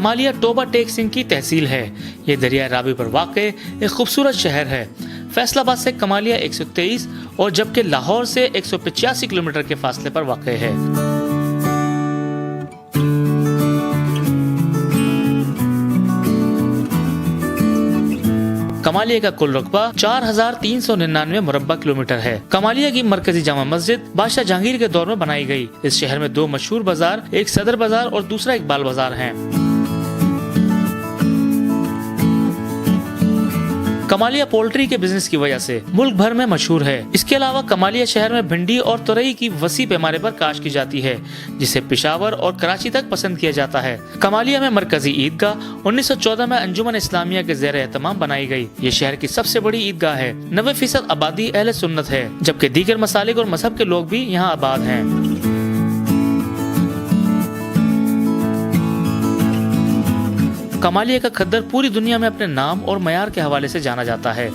Kamalia Toba take Singh की तहसील है। ये दरिया रावी पर वाक़ एक खूबसूरत शहर है। फैसलाबाद से कमालिया 123 और जबकि लाहौर से 185 किलोमीटर के फासले पर वाक़ है। कमालिया का कुल रकबा 4399 मुरब्बा किलोमीटर है। कमालिया की मरकजी जामा मस्जिद बादशाह जहांगीर के दौर में बनाई गई। इस शहर में दो मशहूर बाजार, एक सदर बाजार और दूसरा इकबाल बाजार हैं। कमालिया पोल्ट्री के बिजनेस की वजह से मुल्क भर में मशहूर है। इसके अलावा कमालिया शहर में भिंडी और तुरई की वसी पैमाने पर काश्त की जाती है, जिसे पेशावर और कराची तक पसंद किया जाता है। कमालिया में मरकजी ईदगाह 1914 में अंजुमन इस्लामिया के ज़ेर एहतमाम बनाई गई। ये शहर की सबसे बड़ी ईदगाह है। 90% आबादी अहले सुन्नत है, जबकि दीगर मसालिक और मजहब के लोग भी यहाँ आबाद हैं। कमालिया का खद्दर पूरी दुनिया में अपने नाम और मयार के हवाले से जाना जाता है।